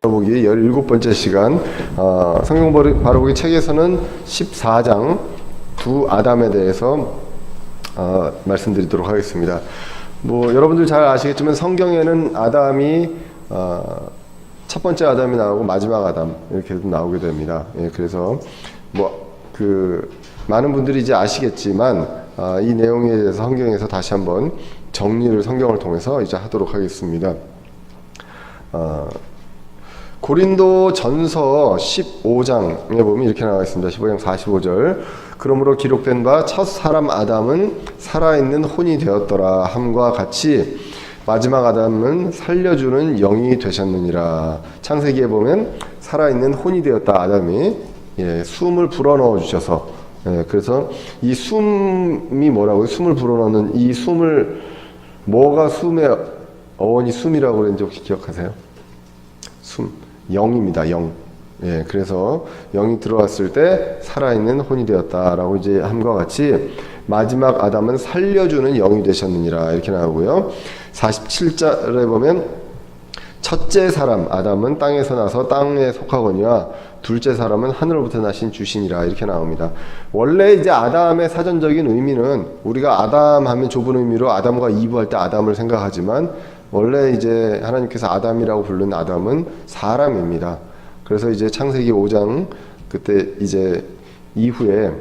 바로보기 17번째 시간. 성경 바로보기 책에서는 14장 두 아담에 대해서 말씀드리도록 하겠습니다. 여러분들 잘 아시겠지만 성경에는 아담이 첫 번째 아담이 나오고 마지막 아담 이렇게 나오게 됩니다. 그래서 많은 분들이 이제 아시겠지만 이 내용에 대해서 성경에서 다시 한번 정리를 성경을 통해서 이제 하도록 하겠습니다. 고린도 전서 15장에 보면 이렇게 나와 있습니다. 15장 45절. 그러므로 기록된 바 첫 사람 아담은 살아있는 혼이 되었더라 함과 같이 마지막 아담은 살려주는 영이 되셨느니라. 창세기에 보면 살아있는 혼이 되었다 아담이 숨을 불어넣어 주셔서 그래서 이 숨이 뭐라고요? 숨을 불어넣는 이 숨을 뭐가 숨의 어원이 숨이라고 그랬는지 혹시 기억하세요? 숨. 영입니다. 영. 그래서 영이 들어왔을 때 살아있는 혼이 되었다라고 이제 함과 같이 마지막 아담은 살려주는 영이 되셨느니라 이렇게 나오고요. 47절에 보면 첫째 사람 아담은 땅에서 나서 땅에 속하거니와 둘째 사람은 하늘로부터 나신 주신이라 이렇게 나옵니다. 원래 이제 아담의 사전적인 의미는 우리가 아담 하면 좁은 의미로 아담과 이브 할 때 아담을 생각하지만 원래 이제 하나님께서 아담이라고 부르는 아담은 사람입니다. 그래서 이제 창세기 5장 그때 이제 이후에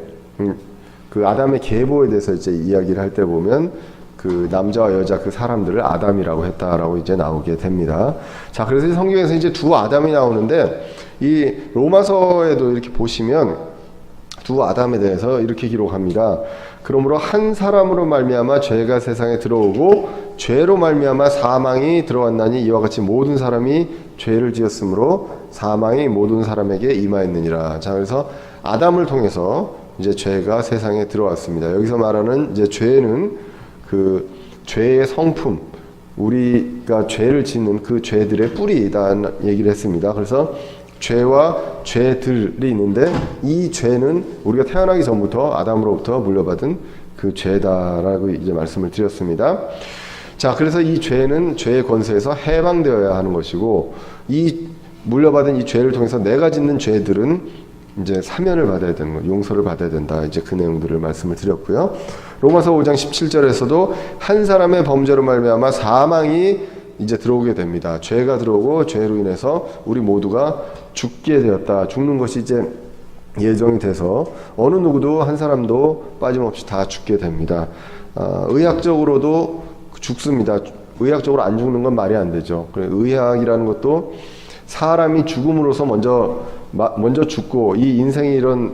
그 아담의 계보에 대해서 이제 이야기를 할 때 보면 그 남자와 여자 그 사람들을 아담이라고 했다라고 이제 나오게 됩니다. 자, 그래서 성경에서 이제 두 아담이 나오는데 이 로마서에도 이렇게 보시면 두 아담에 대해서 이렇게 기록합니다. 그러므로 한 사람으로 말미암아 죄가 세상에 들어오고 죄로 말미암아 사망이 들어왔나니 이와 같이 모든 사람이 죄를 지었으므로 사망이 모든 사람에게 임하였느니라. 자, 그래서 아담을 통해서 이제 죄가 세상에 들어왔습니다. 여기서 말하는 이제 죄는 그 죄의 성품, 우리가 죄를 짓는 그 죄들의 뿌리다는 얘기를 했습니다. 그래서 죄와 죄들이 있는데 이 죄는 우리가 태어나기 전부터 아담으로부터 물려받은 그 죄다라고 이제 말씀을 드렸습니다. 자, 그래서 이 죄는 죄의 권세에서 해방되어야 하는 것이고 이 물려받은 이 죄를 통해서 내가 짓는 죄들은 이제 사면을 받아야 되는 거, 용서를 받아야 된다. 이제 그 내용들을 말씀을 드렸고요. 로마서 5장 17절에서도 한 사람의 범죄로 말미암아 사망이 이제 들어오게 됩니다. 죄가 들어오고 죄로 인해서 우리 모두가 죽게 되었다. 죽는 것이 이제 예정이 돼서 어느 누구도 한 사람도 빠짐없이 다 죽게 됩니다. 의학적으로도 죽습니다. 의학적으로 안 죽는 건 말이 안 되죠. 의학이라는 것도 사람이 죽음으로써 먼저 죽고 이 인생이 이런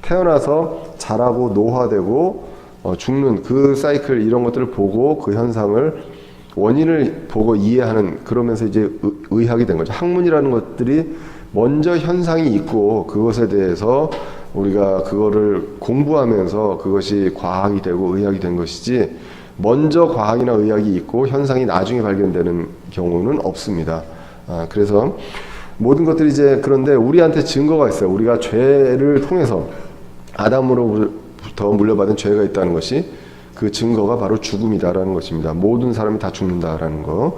태어나서 자라고 노화되고 죽는 그 사이클 이런 것들을 보고 그 현상을 원인을 보고 이해하는 그러면서 이제 의학이 된 거죠. 학문이라는 것들이 먼저 현상이 있고 그것에 대해서 우리가 그거를 공부하면서 그것이 과학이 되고 의학이 된 것이지 먼저 과학이나 의학이 있고 현상이 나중에 발견되는 경우는 없습니다. 그래서 모든 것들이 이제 그런데 우리한테 증거가 있어요. 우리가 죄를 통해서 아담으로부터 물려받은 죄가 있다는 것이 그 증거가 바로 죽음이다라는 것입니다. 모든 사람이 다 죽는다라는 거.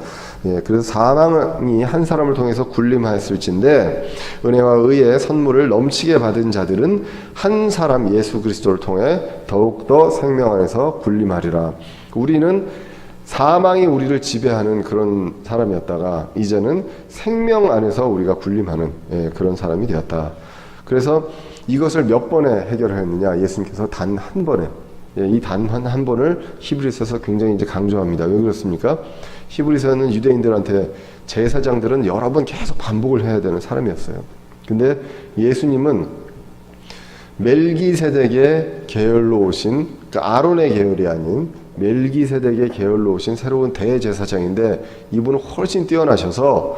그래서 사망이 한 사람을 통해서 군림하였을진데 은혜와 의의 선물을 넘치게 받은 자들은 한 사람 예수 그리스도를 통해 더욱더 생명 안에서 군림하리라. 우리는 사망이 우리를 지배하는 그런 사람이었다가 이제는 생명 안에서 우리가 군림하는 그런 사람이 되었다. 그래서 이것을 몇 번에 해결하였느냐? 예수님께서 단 한 번에 이 단 한 번을 히브리서에서 굉장히 이제 강조합니다. 왜 그렇습니까? 히브리서는 유대인들한테 제사장들은 여러 번 계속 반복을 해야 되는 사람이었어요. 근데 예수님은 멜기세덱의 계열로 오신 그러니까 아론의 계열이 아닌 멜기세덱의 계열로 오신 새로운 대제사장인데 이분은 훨씬 뛰어나셔서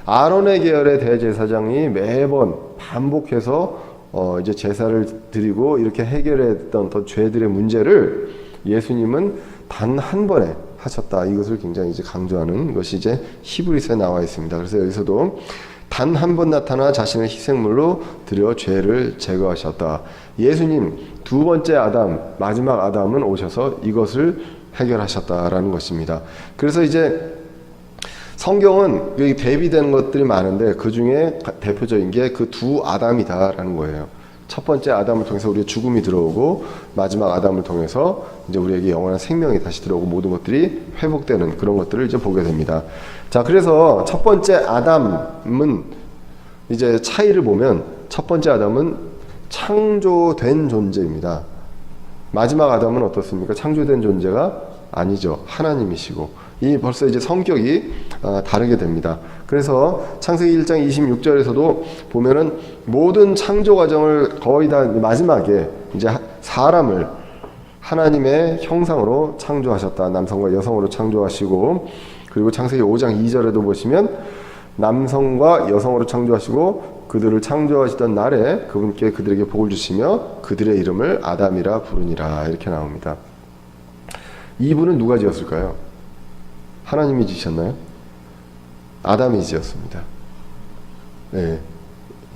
아론의 계열의 대제사장이 매번 반복해서 이제 제사를 드리고 이렇게 해결했던 더 죄들의 문제를 예수님은 단 한 번에 하셨다. 이것을 굉장히 이제 강조하는 것이 이제 히브리서에 나와 있습니다. 그래서 여기서도 단 한 번 나타나 자신을 희생물로 드려 죄를 제거하셨다. 예수님 두 번째 아담, 마지막 아담은 오셔서 이것을 해결하셨다라는 것입니다. 그래서 이제 성경은 여기 대비되는 것들이 많은데 그 중에 대표적인 게 그 두 아담이다라는 거예요. 첫 번째 아담을 통해서 우리의 죽음이 들어오고 마지막 아담을 통해서 이제 우리에게 영원한 생명이 다시 들어오고 모든 것들이 회복되는 그런 것들을 이제 보게 됩니다. 자, 그래서 첫 번째 아담은 이제 차이를 보면 첫 번째 아담은 창조된 존재입니다. 마지막 아담은 어떻습니까? 창조된 존재가 아니죠. 하나님이시고. 이 벌써 이제 성격이 다르게 됩니다. 그래서 창세기 1장 26절에서도 보면은 모든 창조 과정을 거의 다 마지막에 이제 사람을 하나님의 형상으로 창조하셨다. 남성과 여성으로 창조하시고, 그리고 창세기 5장 2절에도 보시면 남성과 여성으로 창조하시고 그들을 창조하시던 날에 그분께 그들에게 복을 주시며 그들의 이름을 아담이라 부르니라, 이렇게 나옵니다. 이분은 누가 지었을까요? 하나님이 지으셨나요? 아담이 지었습니다. 예.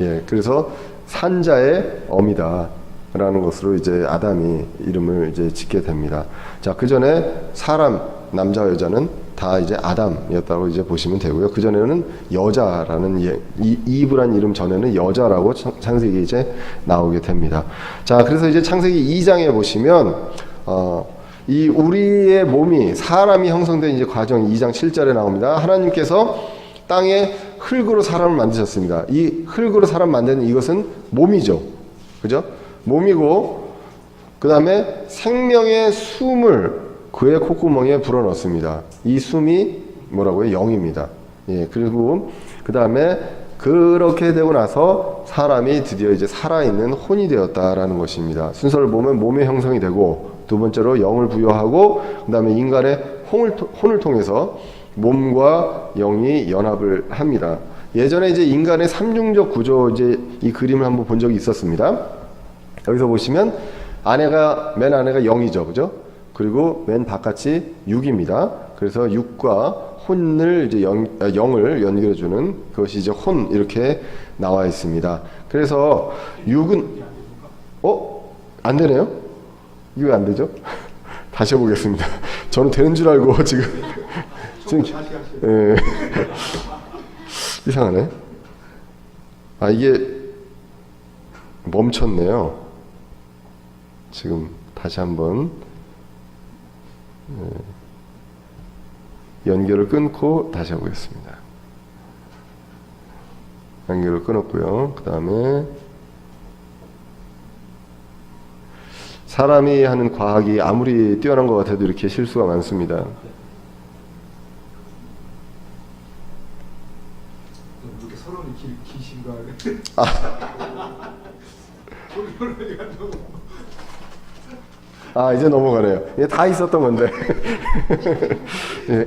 예. 그래서 산자의 어미다라는 것으로 이제 아담이 이름을 이제 짓게 됩니다. 자, 그 전에 사람, 남자와 여자는 다 이제 아담이었다고 이제 보시면 되고요. 그 전에는 여자라는 이브란 이름 전에는 여자라고 창세기 이제 나오게 됩니다. 자, 그래서 이제 창세기 2장에 보시면 이 우리의 몸이 사람이 형성된 이제 과정 2장 7절에 나옵니다. 하나님께서 땅에 흙으로 사람을 만드셨습니다. 이 흙으로 사람 만드는 이것은 몸이죠. 그죠? 몸이고, 그 다음에 생명의 숨을 그의 콧구멍에 불어넣습니다. 이 숨이 뭐라고요? 영입니다. 예, 그리고 그 다음에 그렇게 되고 나서 사람이 드디어 이제 살아있는 혼이 되었다라는 것입니다. 순서를 보면 몸의 형성이 되고, 두 번째로 영을 부여하고, 그 다음에 인간의 혼을 통해서 몸과 영이 연합을 합니다. 예전에 이제 인간의 삼중적 구조 이제 이 그림을 한번 본 적이 있었습니다. 여기서 보시면 맨 안에가 영이죠, 그죠? 그리고 맨 바깥이 육입니다. 그래서 육과 혼을 이제 영을 연결해주는 그것이 이제 혼, 이렇게 나와 있습니다. 그래서 육은 안 되네요? 이거 왜 안 되죠? 다시 해보겠습니다. 저는 되는 줄 알고 지금 예. 이상하네. 이게 멈췄네요. 지금 다시 한번 연결을 끊고 다시 해보겠습니다. 연결을 끊었고요. 그 다음에 사람이 하는 과학이 아무리 뛰어난 것 같아도 이렇게 실수가 많습니다. 이렇게 서론이 기신가? 이제 넘어가네요. 이게 다 있었던 건데. 예,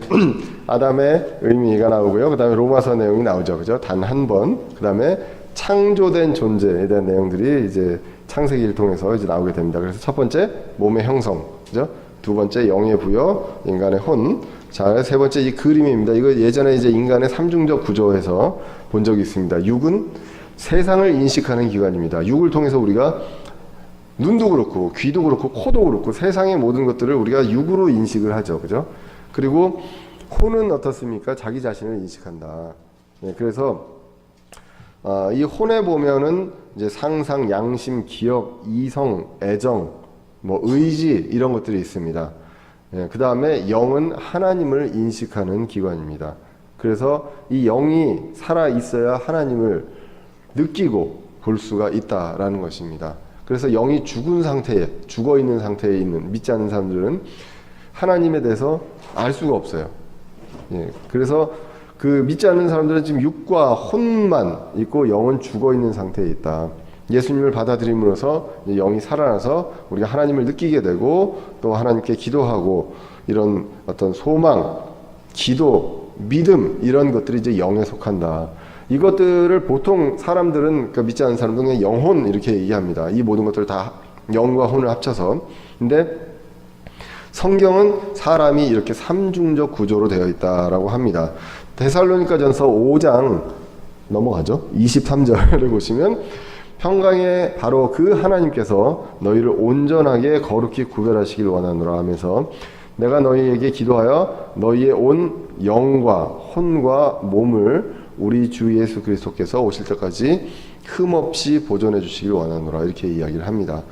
아담의 의미가 나오고요. 그 다음에 로마서 내용이 나오죠. 그죠? 단 한 번. 그 다음에 창조된 존재에 대한 내용들이 이제 창세기를 통해서 이제 나오게 됩니다. 그래서 첫 번째 몸의 형성, 그죠? 두 번째 영의 부여, 인간의 혼. 자, 세 번째 이 그림입니다. 이거 예전에 이제 인간의 삼중적 구조에서 본 적이 있습니다. 육은 세상을 인식하는 기관입니다. 육을 통해서 우리가 눈도 그렇고 귀도 그렇고 코도 그렇고 세상의 모든 것들을 우리가 육으로 인식을 하죠, 그죠? 그리고 혼은 어떻습니까? 자기 자신을 인식한다. 네, 그래서 이 혼에 보면은 이제 상상, 양심, 기억, 이성, 애정, 뭐 의지 이런 것들이 있습니다. 예, 그 다음에 영은 하나님을 인식하는 기관입니다. 그래서 이 영이 살아 있어야 하나님을 느끼고 볼 수가 있다라는 것입니다. 그래서 영이 죽어 있는 상태에 있는 믿지 않는 사람들은 하나님에 대해서 알 수가 없어요. 예, 그래서 그 믿지 않는 사람들은 지금 육과 혼만 있고 영은 죽어 있는 상태에 있다. 예수님을 받아들임으로써 영이 살아나서 우리가 하나님을 느끼게 되고 또 하나님께 기도하고 이런 어떤 소망, 기도, 믿음 이런 것들이 이제 영에 속한다. 이것들을 보통 사람들은 그러니까 믿지 않는 사람들은 그냥 영혼 이렇게 얘기합니다. 이 모든 것들을 다 영과 혼을 합쳐서. 근데 성경은 사람이 이렇게 삼중적 구조로 되어 있다라고 합니다. 데살로니가전서 5장 넘어가죠. 23절을 보시면 평강에 바로 그 하나님께서 너희를 온전하게 거룩히 구별하시길 원하노라 하면서 내가 너희에게 기도하여 너희의 온 영과 혼과 몸을 우리 주 예수 그리스도께서 오실 때까지 흠없이 보존해 주시길 원하노라 이렇게 이야기를 합니다.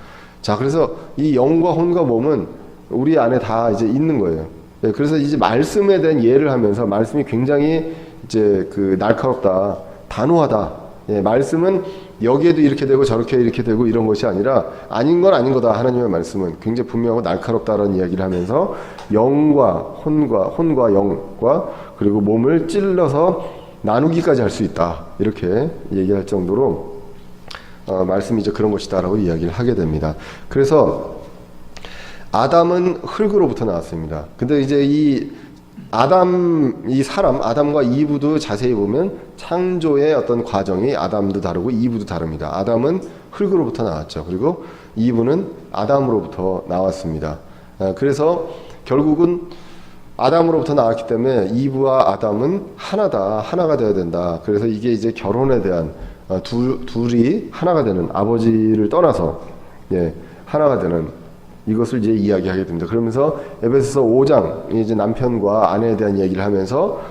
자, 그래서 이 영과 혼과 몸은 우리 안에 다 이제 있는 거예요. 예, 그래서 이제 말씀에 대한 예를 하면서 말씀이 굉장히 이제 그 날카롭다, 단호하다. 예, 말씀은 여기에도 이렇게 되고 저렇게 이렇게 되고 이런 것이 아니라 아닌 건 아닌 거다. 하나님의 말씀은 굉장히 분명하고 날카롭다라는 이야기를 하면서 영과 혼과 영과 그리고 몸을 찔러서 나누기까지 할 수 있다. 이렇게 얘기할 정도로 말씀이 이제 그런 것이다라고 이야기를 하게 됩니다. 그래서 아담은 흙으로부터 나왔습니다. 근데 이제 이 사람, 아담과 이브도 자세히 보면 창조의 어떤 과정이 아담도 다르고 이브도 다릅니다. 아담은 흙으로부터 나왔죠. 그리고 이브는 아담으로부터 나왔습니다. 그래서 결국은 아담으로부터 나왔기 때문에 이브와 아담은 하나가 되어야 된다. 그래서 이게 이제 결혼에 대한 둘이 하나가 되는, 아버지를 떠나서 하나가 되는 이것을 이제 이야기하게 됩니다. 그러면서 에베소서 5장 이제 남편과 아내에 대한 얘기를 하면서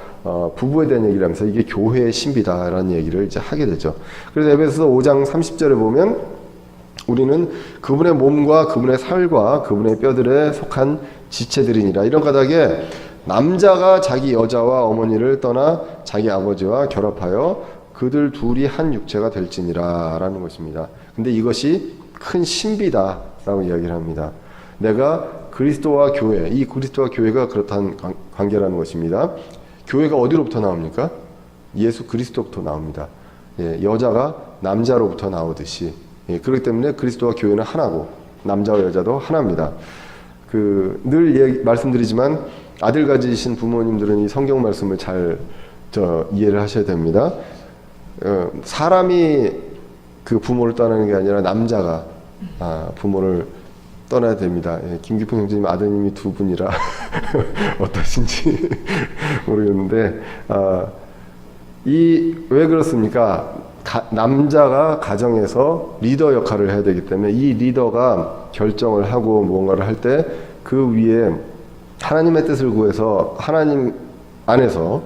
부부에 대한 얘기를 하면서 이게 교회의 신비다라는 얘기를 이제 하게 되죠. 그래서 에베소서 5장 30절에 보면 우리는 그분의 몸과 그분의 살과 그분의 뼈들에 속한 지체들이니라. 이런 까닭에 남자가 자기 여자와 어머니를 떠나 자기 아버지와 결합하여 그들 둘이 한 육체가 될지니라 라는 것입니다. 근데 이것이 큰 신비다라고 이야기를 합니다. 내가 그리스도와 교회, 이 그리스도와 교회가 그렇다는 관계라는 것입니다. 교회가 어디로부터 나옵니까? 예수 그리스도부터 나옵니다. 여자가 남자로부터 나오듯이. 그렇기 때문에 그리스도와 교회는 하나고 남자와 여자도 하나입니다. 늘 말씀드리지만 아들 가지신 부모님들은 이 성경 말씀을 잘 이해를 하셔야 됩니다. 사람이 그 부모를 떠나는 게 아니라 남자가 부모를 떠나야 됩니다. 김기풍 형제님 아드님이 두 분이라 어떠신지 모르겠는데 왜 그렇습니까? 남자가 가정에서 리더 역할을 해야 되기 때문에 이 리더가 결정을 하고 무언가를 할 때 그 위에 하나님의 뜻을 구해서 하나님 안에서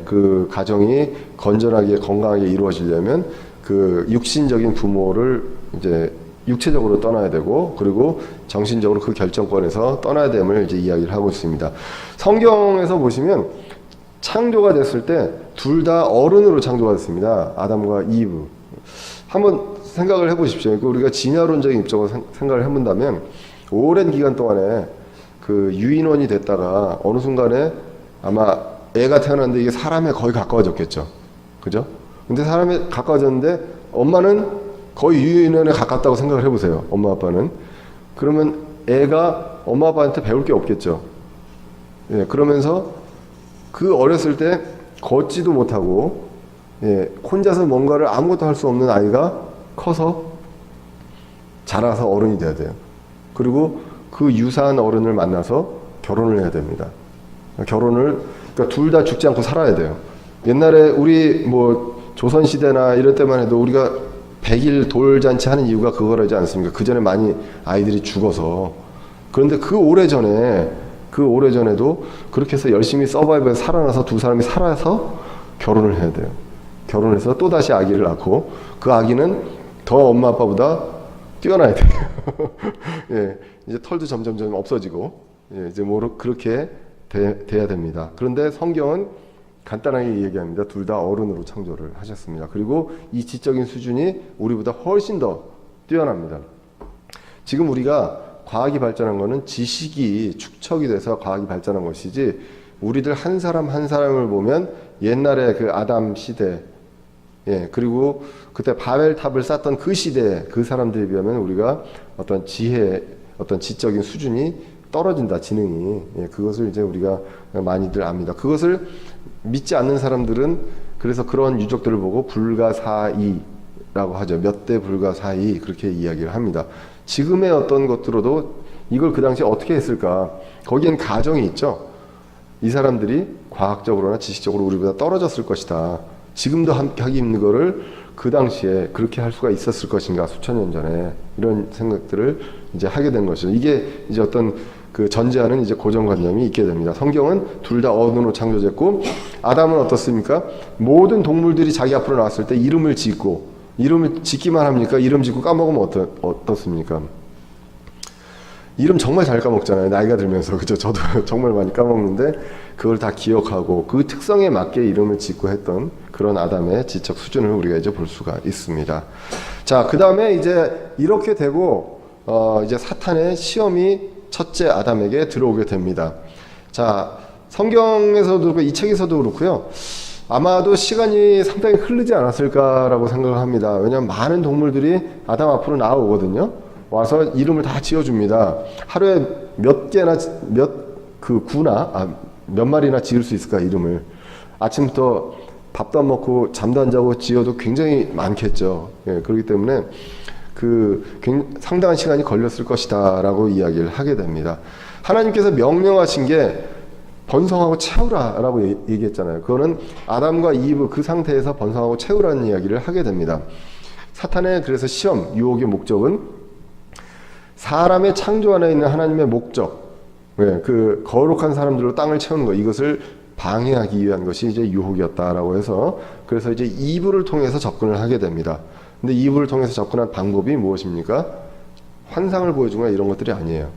그 가정이 건전하게 건강하게 이루어지려면 그 육신적인 부모를 이제 육체적으로 떠나야 되고 그리고 정신적으로 그 결정권에서 떠나야 됨을 이제 이야기를 하고 있습니다. 성경에서 보시면 창조가 됐을 때 둘 다 어른으로 창조가 됐습니다. 아담과 이브. 한번 생각을 해보십시오. 우리가 진화론적인 입장으로 생각을 해본다면 오랜 기간 동안에 그 유인원이 됐다가 어느 순간에 아마 애가 태어났는데 이게 사람에 거의 가까워졌겠죠. 그죠? 근데 사람에 가까워졌는데 엄마는 거의 유인원에 가깝다고 생각을 해보세요. 엄마 아빠는. 그러면 애가 엄마 아빠한테 배울 게 없겠죠. 그러면서 그 어렸을 때 걷지도 못하고 혼자서 뭔가를 아무것도 할 수 없는 아이가 커서 자라서 어른이 돼야 돼요. 그리고 그 유사한 어른을 만나서 결혼을 해야 됩니다. 그러니까 둘 다 죽지 않고 살아야 돼요. 옛날에 우리 조선시대나 이럴 때만 해도 우리가 100일 돌잔치 하는 이유가 그거라지 않습니까? 그 전에 많이 아이들이 죽어서. 그런데 그 오래전에도 그렇게 해서 열심히 서바이벌 살아나서 두 사람이 살아서 결혼을 해야 돼요. 결혼해서 또다시 아기를 낳고 그 아기는 더 엄마 아빠보다 뛰어나야 돼요. 이제 털도 점점 없어지고 이제 그렇게 돼야 됩니다. 그런데 성경은 간단하게 얘기합니다. 둘 다 어른으로 창조를 하셨습니다. 그리고 이 지적인 수준이 우리보다 훨씬 더 뛰어납니다. 지금 우리가 과학이 발전한 거는 지식이 축적이 돼서 과학이 발전한 것이지 우리들 한 사람 한 사람을 보면 옛날에 그 아담 시대 그리고 그때 바벨탑을 쌓던 그 시대 그 사람들에 비하면 우리가 어떤 지혜 어떤 지적인 수준이 떨어진다 지능이 그것을 이제 우리가 많이들 압니다. 그것을 믿지 않는 사람들은 그래서 그런 유적들을 보고 불가사의라고 하죠. 몇 대 불가사의 그렇게 이야기를 합니다. 지금의 어떤 것들로도 이걸 그 당시에 어떻게 했을까? 거기엔 가정이 있죠. 이 사람들이 과학적으로나 지식적으로 우리보다 떨어졌을 것이다. 지금도 하기 힘든 거를 그 당시에 그렇게 할 수가 있었을 것인가 수천 년 전에 이런 생각들을 이제 하게 된 것이죠. 이게 이제 어떤 그 전제하는 이제 고정관념이 있게 됩니다. 성경은 둘 다 어둠으로 창조됐고 아담은 어떻습니까? 모든 동물들이 자기 앞으로 나왔을 때 이름을 짓기만 합니까? 이름 짓고 까먹으면 어떻습니까? 이름 정말 잘 까먹잖아요. 나이가 들면서. 그죠? 저도 정말 많이 까먹는데 그걸 다 기억하고 그 특성에 맞게 이름을 짓고 했던 그런 아담의 지적 수준을 우리가 이제 볼 수가 있습니다. 자, 그 다음에 이제 이렇게 되고 이제 사탄의 시험이 첫째 아담에게 들어오게 됩니다. 자, 성경에서도 그렇고 이 책에서도 그렇고요. 아마도 시간이 상당히 흐르지 않았을까라고 생각을 합니다. 왜냐하면 많은 동물들이 아담 앞으로 나오거든요. 와서 이름을 다 지어줍니다. 하루에 몇 마리나 지을 수 있을까, 이름을. 아침부터 밥도 안 먹고 잠도 안 자고 지어도 굉장히 많겠죠. 예, 그렇기 때문에 상당한 시간이 걸렸을 것이다 라고 이야기를 하게 됩니다. 하나님께서 명령하신 게 번성하고 채우라 라고 얘기했잖아요. 그거는 아담과 이브 그 상태에서 번성하고 채우라는 이야기를 하게 됩니다. 사탄의 그래서 시험, 유혹의 목적은 사람의 창조 안에 있는 하나님의 목적, 그 거룩한 사람들로 땅을 채우는 것, 이것을 방해하기 위한 것이 이제 유혹이었다라고 해서 그래서 이제 이브를 통해서 접근을 하게 됩니다. 근데 이브를 통해서 접근한 방법이 무엇입니까? 환상을 보여준 거나 이런 것들이 아니에요.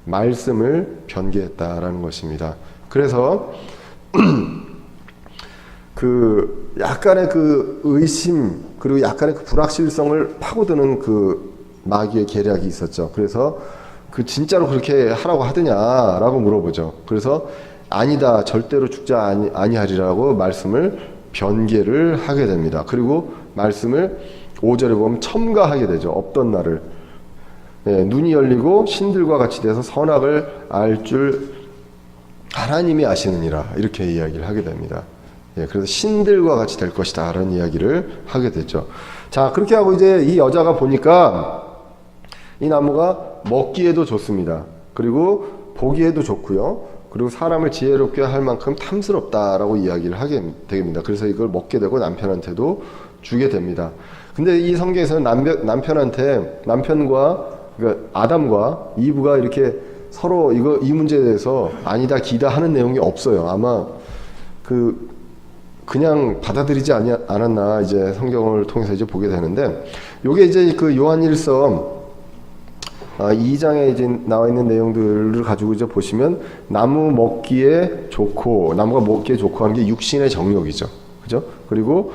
말씀을 변개했다라는 것입니다. 그래서 그 약간의 그 의심 그리고 약간의 그 불확실성을 파고드는 그 마귀의 계략이 있었죠. 그래서 그 진짜로 그렇게 하라고 하더냐라고 물어보죠. 그래서 아니다, 절대로 죽지 아니하리라고 말씀을 변개를 하게 됩니다. 그리고 말씀을 5절에 보면 첨가하게 되죠. 없던 날을. 눈이 열리고 신들과 같이 돼서 선악을 알 줄 하나님이 아시느니라, 이렇게 이야기를 하게 됩니다. 그래서 신들과 같이 될 것이다 라는 이야기를 하게 됐죠. 자, 그렇게 하고 이제 이 여자가 보니까 이 나무가 먹기에도 좋습니다. 그리고 보기에도 좋고요. 그리고 사람을 지혜롭게 할 만큼 탐스럽다라고 이야기를 하게 됩니다. 그래서 이걸 먹게 되고 남편한테도 주게 됩니다. 근데 이 성경에서는 남편과 그러니까 아담과 이브가 이렇게 서로 이 문제에 대해서 아니다 기다 하는 내용이 없어요. 아마 그냥 받아들이지 않았나 이제 성경을 통해서 이제 보게 되는데, 요게 이제 그 요한일서 2장에 이제 나와 있는 내용들을 가지고 이제 보시면 나무가 먹기에 좋고 하는 게 육신의 정욕이죠. 그죠? 그리고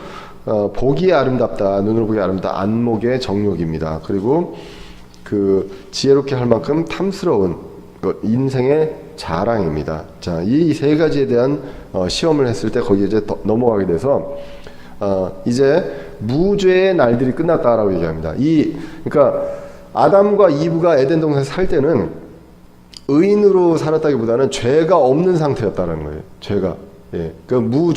보기에 아름답다, 눈으로 보기 아름답다, 안목의 정욕입니다. 그리고 그 지혜롭게 할 만큼 탐스러운 인생의 자랑입니다. 자, 이 세 가지에 대한 시험을 했을 때 거기에 이제 넘어가게 돼서 이제 무죄의 날들이 끝났다라고 얘기합니다. 그러니까 아담과 이브가 에덴 동산에 살 때는 의인으로 살았다기보다는 죄가 없는 상태였다는 거예요. 죄가. 그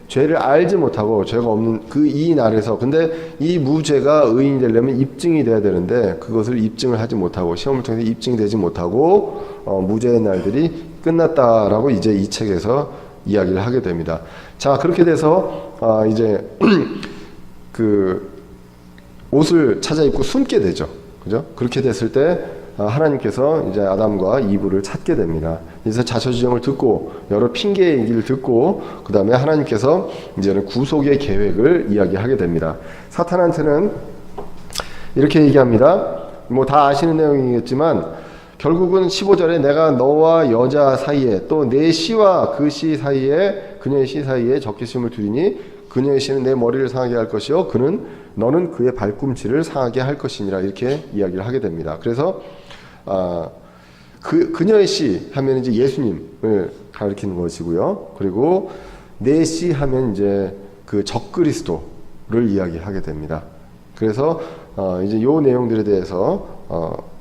죄를 알지 못하고 죄가 없는 이 날에서, 근데 이 무죄가 의인이 되려면 입증이 돼야 되는데 그것을 입증을 하지 못하고 시험을 통해서 입증이 되지 못하고 무죄의 날들이 끝났다라고 이제 이 책에서 이야기를 하게 됩니다. 자, 그렇게 돼서 이제 그 옷을 찾아 입고 숨게 되죠. 그죠? 그렇게 됐을 때 하나님께서 이제 아담과 이브를 찾게 됩니다. 그래서 자초지종을 듣고 여러 핑계의 얘기를 듣고 그 다음에 하나님께서 이제는 구속의 계획을 이야기하게 됩니다. 사탄한테는 이렇게 얘기합니다. 뭐 다 아시는 내용이겠지만 결국은 15절에 내가 너와 여자 사이에 또 내 씨와 그 씨 사이에 그녀의 씨 사이에 적개심을 두리니 그녀의 씨는 내 머리를 상하게 할 것이요 너는 그의 발꿈치를 상하게 할 것이니라, 이렇게 이야기를 하게 됩니다. 그래서 그녀의 씨 하면 이제 예수님을 가리키는 것이고요. 그리고 내 씨 하면 이제 그 적그리스도를 이야기하게 됩니다. 그래서 이제 요 내용들에 대해서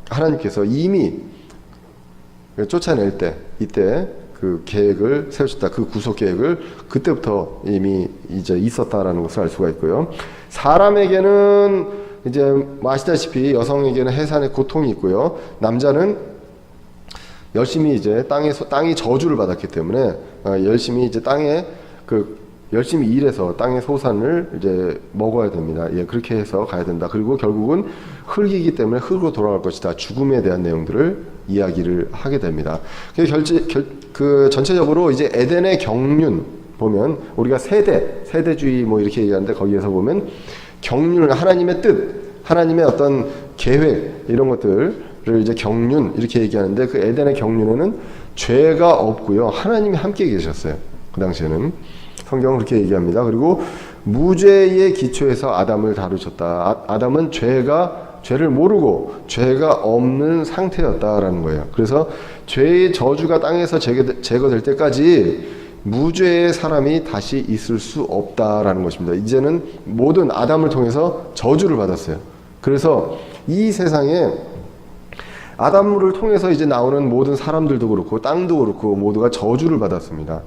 하나님께서 이미 쫓아낼 때 이때 그 계획을 세우셨다. 그 구속 계획을 그때부터 이미 이제 있었다라는 것을 알 수가 있고요. 사람에게는 이제 아시다시피 여성에게는 해산의 고통이 있고요. 남자는 열심히 이제 땅이 저주를 받았기 때문에 열심히 이제 땅에 그 열심히 일해서 땅의 소산을 이제 먹어야 됩니다. 예, 그렇게 해서 가야 된다. 그리고 결국은 흙이기 때문에 흙으로 돌아갈 것이다. 죽음에 대한 내용들을 이야기를 하게 됩니다. 그 전체적으로 이제 에덴의 경륜 보면 우리가 세대주의 뭐 이렇게 얘기하는데 거기에서 보면 경륜, 하나님의 뜻, 하나님의 어떤 계획 이런 것들을 이제 경륜 이렇게 얘기하는데 그 에덴의 경륜에는 죄가 없고요. 하나님이 함께 계셨어요. 그 당시에는. 성경은 그렇게 얘기합니다. 그리고 무죄의 기초에서 아담을 다루셨다. 아담은 죄를 모르고 죄가 없는 상태였다라는 거예요. 그래서 죄의 저주가 땅에서 제거될 때까지 무죄의 사람이 다시 있을 수 없다라는 것입니다. 이제는 모든 아담을 통해서 저주를 받았어요. 그래서 이 세상에 아담을 통해서 이제 나오는 모든 사람들도 그렇고 땅도 그렇고 모두가 저주를 받았습니다.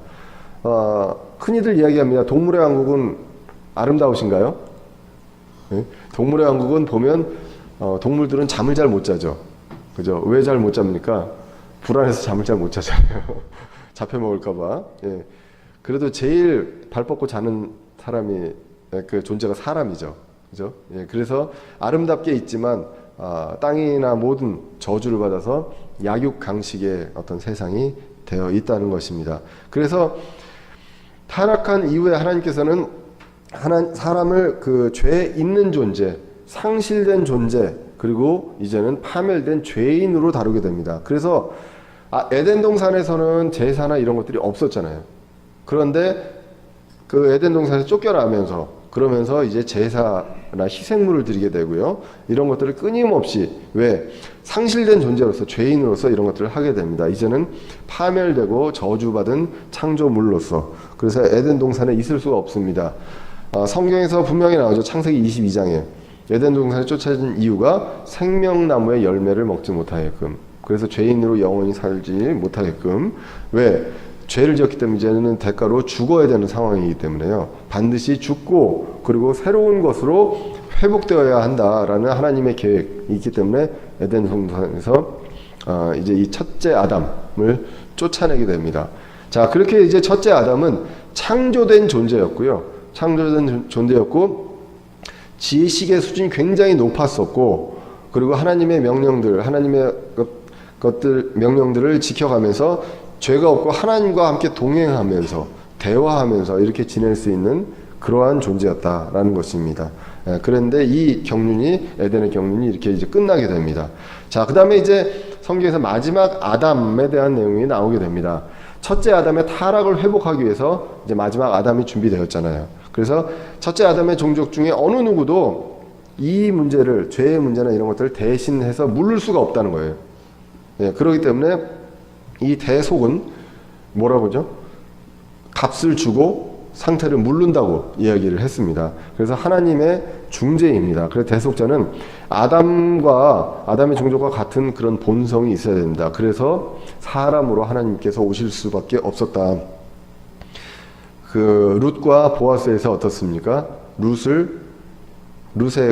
흔히들 이야기합니다. 동물의 왕국은 아름다우신가요? 네? 동물의 왕국은 보면 동물들은 잠을 잘 못 자죠. 그죠? 왜 잘 못 잡니까? 불안해서 잠을 잘 못 자잖아요. 잡혀 먹을까봐. 예. 그래도 제일 발 뻗고 자는 사람이 그 존재가 사람이죠. 그죠? 예. 그래서 아름답게 있지만 땅이나 모든 저주를 받아서 약육강식의 어떤 세상이 되어 있다는 것입니다. 그래서 타락한 이후에 하나님께서는 사람을 그 죄 있는 존재, 상실된 존재, 그리고 이제는 파멸된 죄인으로 다루게 됩니다. 그래서 에덴 동산에서는 제사나 이런 것들이 없었잖아요. 그런데 그 에덴 동산에서 쫓겨나면서 그러면서 이제 제사나 희생물을 드리게 되고요. 이런 것들을 끊임없이 상실된 존재로서 죄인으로서 이런 것들을 하게 됩니다. 이제는 파멸되고 저주받은 창조물로서. 그래서 에덴 동산에 있을 수가 없습니다. 성경에서 분명히 나오죠. 창세기 22장에 에덴 동산에 쫓아진 이유가 생명나무의 열매를 먹지 못하게끔. 그래서 죄인으로 영원히 살지 못하게끔. 죄를 지었기 때문에 이제는 대가로 죽어야 되는 상황이기 때문에요. 반드시 죽고 그리고 새로운 것으로 회복되어야 한다라는 하나님의 계획이 있기 때문에 에덴 동산에서 이제 이 첫째 아담을 쫓아내게 됩니다. 자, 그렇게 이제 첫째 아담은 창조된 존재였고요. 창조된 존재였고 지식의 수준이 굉장히 높았었고 그리고 하나님의 명령들, 하나님의 명령들을 지켜가면서 죄가 없고 하나님과 함께 동행하면서 대화하면서 이렇게 지낼 수 있는 그러한 존재였다라는 것입니다. 그런데 이 경륜이 에덴의 경륜이 이렇게 이제 끝나게 됩니다. 자, 그다음에 이제 성경에서 마지막 아담에 대한 내용이 나오게 됩니다. 첫째 아담의 타락을 회복하기 위해서 이제 마지막 아담이 준비되었잖아요. 그래서 첫째 아담의 종족 중에 어느 누구도 이 문제를 죄의 문제나 이런 것들을 대신해서 물을 수가 없다는 거예요. 그렇기 때문에 이 대속은 뭐라고 하죠? 값을 주고 상태를 물른다고 이야기를 했습니다. 그래서 하나님의 중재입니다. 그래서 대속자는 아담의 종족과 같은 그런 본성이 있어야 됩니다. 그래서 사람으로 하나님께서 오실 수밖에 없었다. 그 룻과 보아스에서 어떻습니까? 룻의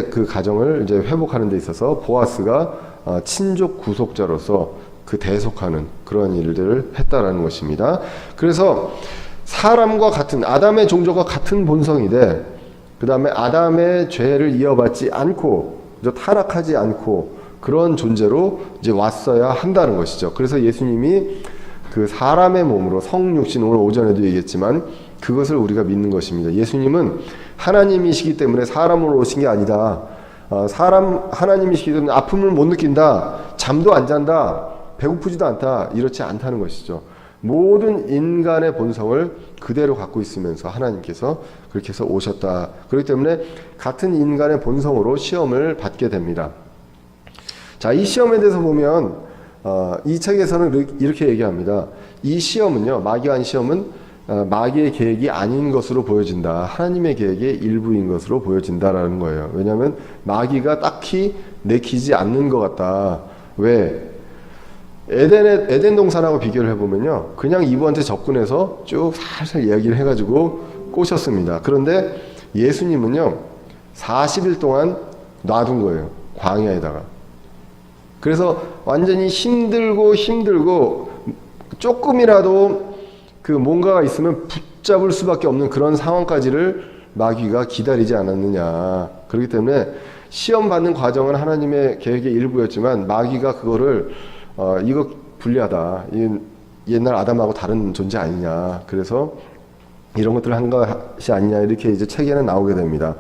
그 가정을 이제 회복하는 데 있어서 보아스가 친족 구속자로서 그 대속하는 그런 일들을 했다라는 것입니다. 그래서 사람과 같은 아담의 종족과 같은 본성이되 그 다음에 아담의 죄를 이어받지 않고 타락하지 않고 그런 존재로 이제 왔어야 한다는 것이죠. 그래서 예수님이 그 사람의 몸으로 성육신 오늘 오전에도 얘기했지만 그것을 우리가 믿는 것입니다. 예수님은 하나님이시기 때문에 사람으로 오신 게 아니다. 하나님이시기 때문에 아픔을 못 느낀다. 잠도 안 잔다. 배고프지도 않다. 이렇지 않다는 것이죠. 모든 인간의 본성을 그대로 갖고 있으면서 하나님께서 그렇게 해서 오셨다. 그렇기 때문에 같은 인간의 본성으로 시험을 받게 됩니다. 자, 이 시험에 대해서 보면 이 책에서는 이렇게 얘기합니다. 이 시험은요, 마귀가 한 시험은 마귀의 계획이 아닌 것으로 보여진다. 하나님의 계획의 일부인 것으로 보여진다라는 거예요. 왜냐하면 마귀가 딱히 내키지 않는 것 같다. 에덴 동산하고 비교를 해보면요, 그냥 이브한테 접근해서 쭉 살살 이야기를 해가지고 꼬셨습니다. 그런데 예수님은요 40일 동안 놔둔 거예요, 광야에다가. 그래서 완전히 힘들고 조금이라도 그 뭔가가 있으면 붙잡을 수밖에 없는 그런 상황까지를 마귀가 기다리지 않았느냐. 그렇기 때문에 시험 받는 과정은 하나님의 계획의 일부였지만 마귀가 그거를 이거 불리하다. 옛날 아담하고 다른 존재 아니냐. 그래서 이런 것들을 한 것이 아니냐. 이렇게 이제 책에는 나오게 됩니다.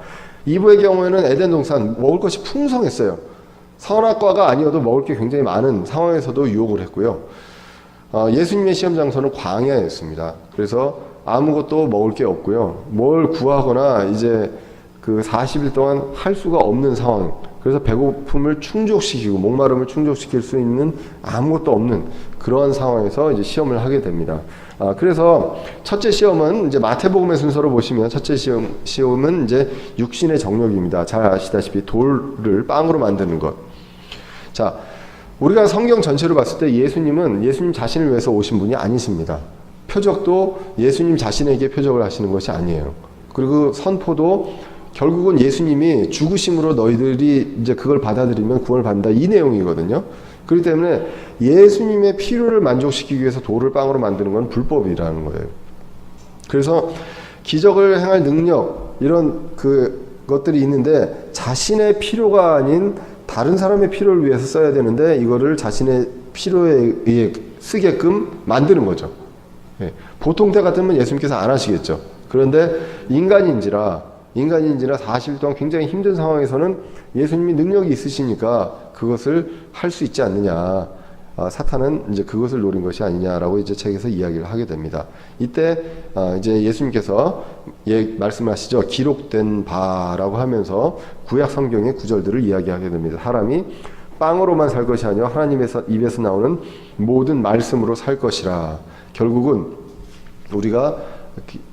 이브의 경우에는 에덴 동산 먹을 것이 풍성했어요. 선악과가 아니어도 먹을 게 굉장히 많은 상황에서도 유혹을 했고요. 예수님의 시험 장소는 광야였습니다. 그래서 아무것도 먹을 게 없고요. 뭘 구하거나 이제 그 40일 동안 할 수가 없는 상황. 그래서 배고픔을 충족시키고 목마름을 충족시킬 수 있는 아무것도 없는 그런 상황에서 이제 시험을 하게 됩니다. 그래서 첫째 시험은 이제 마태복음의 순서로 보시면 첫째 시험은 이제 육신의 정욕입니다. 잘 아시다시피 돌을 빵으로 만드는 것. 자, 우리가 성경 전체를 봤을 때 예수님은 예수님 자신을 위해서 오신 분이 아니십니다. 표적도 예수님 자신에게 표적을 하시는 것이 아니에요. 그리고 선포도 결국은 예수님이 죽으심으로 너희들이 이제 그걸 받아들이면 구원을 받는다 이 내용이거든요. 그렇기 때문에 예수님의 필요를 만족시키기 위해서 돌을 빵으로 만드는 건 불법이라는 거예요. 그래서 기적을 행할 능력 이런 것들이 있는데 자신의 필요가 아닌 다른 사람의 필요를 위해서 써야 되는데 이거를 자신의 필요에 의해 쓰게끔 만드는 거죠. 보통 때 같으면 예수님께서 안 하시겠죠. 그런데 인간인지라 40일 동안 굉장히 힘든 상황에서는 예수님이 능력이 있으시니까 그것을 할 수 있지 않느냐. 사탄은 이제 그것을 노린 것이 아니냐라고 이제 책에서 이야기를 하게 됩니다. 이때 이제 예수님께서 말씀하시죠. 기록된 바라고 하면서 구약 성경의 구절들을 이야기하게 됩니다. 사람이 빵으로만 살 것이 아니라 하나님의 입에서 나오는 모든 말씀으로 살 것이라. 결국은 우리가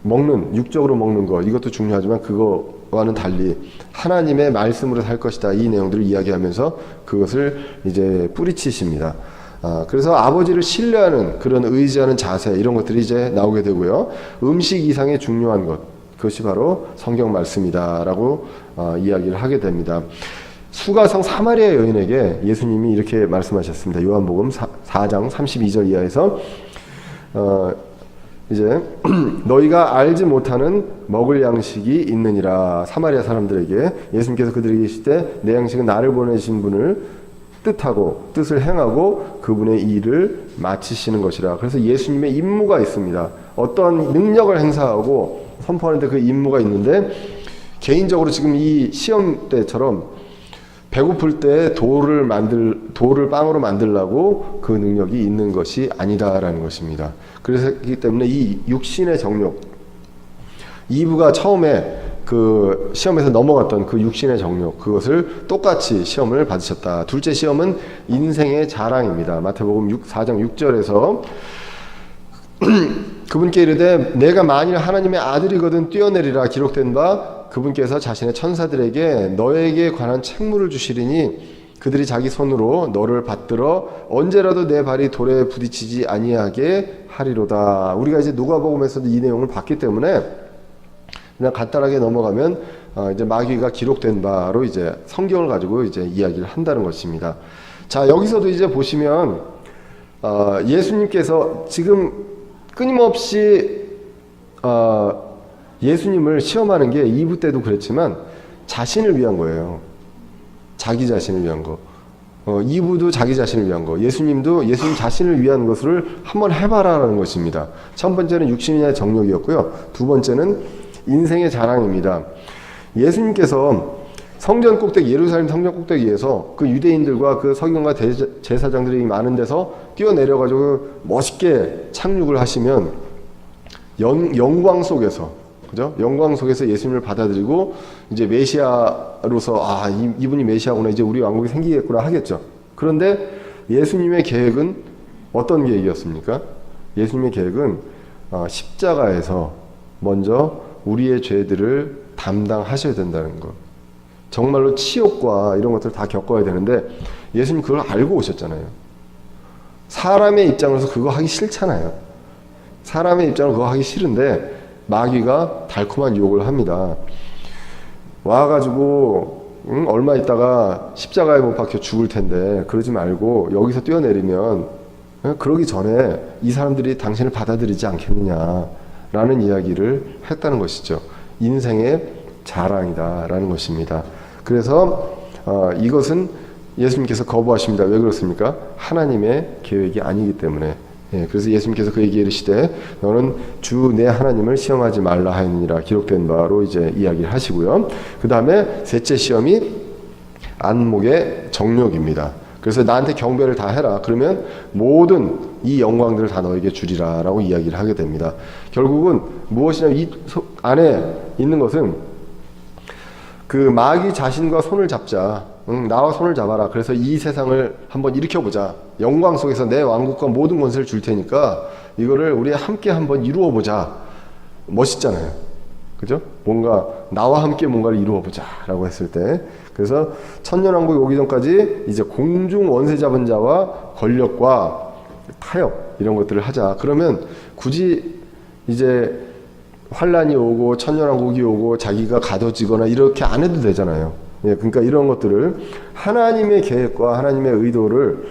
먹는 육적으로 먹는 거 이것도 중요하지만 그거와는 달리 하나님의 말씀으로 살 것이다. 이 내용들을 이야기하면서 그것을 이제 뿌리치십니다. 그래서 아버지를 신뢰하는 그런 의지하는 자세 이런 것들이 이제 나오게 되고요. 음식 이상의 중요한 것 그것이 바로 성경 말씀이다라고 이야기를 하게 됩니다. 수가성 사마리아 여인에게 예수님이 이렇게 말씀하셨습니다. 요한복음 4장 32절 이하에서 이제 너희가 알지 못하는 먹을 양식이 있느니라. 사마리아 사람들에게 예수님께서 그들에게 계시되 내 양식은 나를 보내신 분을 뜻하고 뜻을 행하고 그분의 일을 마치시는 것이라. 그래서 예수님의 임무가 있습니다. 어떤 능력을 행사하고 선포하는데 그 임무가 있는데 개인적으로 지금 이 시험 때처럼 배고플 때 돌을 빵으로 만들라고 그 능력이 있는 것이 아니다라는 것입니다. 그렇기 때문에 이 육신의 정욕, 이브가 처음에 그 시험에서 넘어갔던 그 육신의 정욕, 그것을 똑같이 시험을 받으셨다. 둘째 시험은 인생의 자랑입니다. 마태복음 4장 6절에서 그분께 이르되 내가 만일 하나님의 아들이거든 뛰어내리라 기록된 바 그분께서 자신의 천사들에게 너에게 관한 책무를 주시리니 그들이 자기 손으로 너를 받들어 언제라도 내 발이 돌에 부딪히지 아니하게 하리로다. 우리가 이제 누가복음에서도 이 내용을 봤기 때문에 그냥 간단하게 넘어가면 이제 마귀가 기록된 바로 이제 성경을 가지고 이제 이야기를 한다는 것입니다. 자, 여기서도 이제 보시면 예수님께서 지금 끊임없이 예수님을 시험하는 게 2부 때도 그랬지만 자신을 위한 거예요. 자기 자신을 위한 거. 2부도 자기 자신을 위한 거. 예수님도 예수님 자신을 위한 것을 한번 해봐라라는 것입니다. 첫 번째는 육신의 정욕이었고요. 두 번째는 인생의 자랑입니다. 예수님께서 성전 꼭대기, 예루살렘 성전 꼭대기에서 그 유대인들과 그 서기관과 제사장들이 많은 데서 뛰어내려가지고 멋있게 착륙을 하시면 영광 속에서, 그죠? 영광 속에서 예수님을 받아들이고 이제 메시아로서 이분이 메시아구나, 이제 우리 왕국이 생기겠구나 하겠죠. 그런데 예수님의 계획은 어떤 계획이었습니까? 예수님의 계획은 십자가에서 먼저 우리의 죄들을 담당하셔야 된다는 것. 정말로 치욕과 이런 것들을 다 겪어야 되는데 예수님 그걸 알고 오셨잖아요. 사람의 입장에서 그거 하기 싫잖아요. 사람의 입장으로 그거 하기 싫은데 마귀가 달콤한 유혹을 합니다. 와가지고 얼마 있다가 십자가에 못 박혀 죽을 텐데 그러지 말고 여기서 뛰어내리면 그러기 전에 이 사람들이 당신을 받아들이지 않겠느냐. 라는 이야기를 했다는 것이죠. 인생의 자랑이다라는 것입니다. 그래서 이것은 예수님께서 거부하십니다. 왜 그렇습니까? 하나님의 계획이 아니기 때문에. 그래서 예수님께서 그에게 이르시되 너는 주 내 하나님을 시험하지 말라 하였느니라 기록된 바로 이제 이야기를 하시고요. 그 다음에 셋째 시험이 안목의 정욕입니다. 그래서 나한테 경배를 다 해라. 그러면 모든 이 영광들을 다 너에게 주리라 라고 이야기를 하게 됩니다. 결국은 무엇이냐, 이 안에 있는 것은 그 마귀 자신과 손을 잡자. 나와 손을 잡아라. 그래서 이 세상을 한번 일으켜보자. 영광 속에서 내 왕국과 모든 권세를 줄 테니까 이거를 우리 함께 한번 이루어보자. 멋있잖아요. 그죠? 뭔가 나와 함께 뭔가를 이루어보자 라고 했을 때, 그래서 천년왕국이 오기 전까지 이제 공중 원세 잡은 자와 권력과 타협 이런 것들을 하자. 그러면 굳이 이제 환란이 오고 천년왕국이 오고 자기가 가둬지거나 이렇게 안 해도 되잖아요. 그러니까 이런 것들을 하나님의 계획과 하나님의 의도를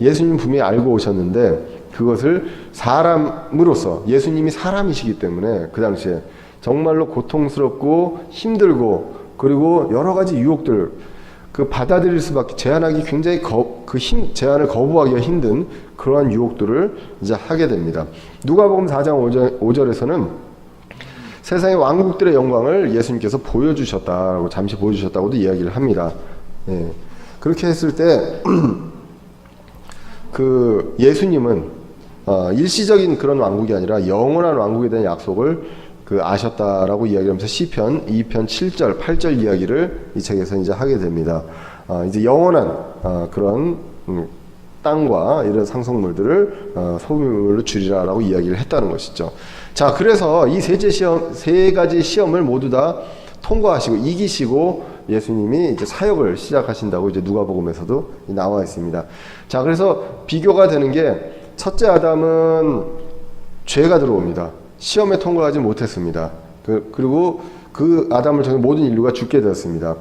예수님 분명히 알고 오셨는데, 그것을 사람으로서, 예수님이 사람이시기 때문에 그 당시에 정말로 고통스럽고 힘들고, 그리고 여러 가지 유혹들, 받아들일 수밖에, 제한하기 굉장히 제한을 거부하기가 힘든 그러한 유혹들을 이제 하게 됩니다. 누가복음 4장 5절에서는 세상의 왕국들의 영광을 예수님께서 보여주셨다고, 잠시 보여주셨다고도 이야기를 합니다. 그렇게 했을 때 예수님은 일시적인 그런 왕국이 아니라 영원한 왕국에 대한 약속을 아셨다라고 이야기하면서 시편 2편 7절 8절 이야기를 이 책에서 이제 하게 됩니다. 이제 영원한 그런 땅과 이런 상속물들을 소유물로 주리라라고 이야기를 했다는 것이죠. 자, 그래서 이 세 가지 시험을 모두 다 통과하시고 이기시고 예수님이 이제 사역을 시작하신다고 이제 누가복음에서도 나와 있습니다. 자, 그래서 비교가 되는 게, 첫째 아담은 죄가 들어옵니다. 시험에 통과하지 못했습니다. 그리고 그 아담을 통해 모든 인류가 죽게 되었습니다.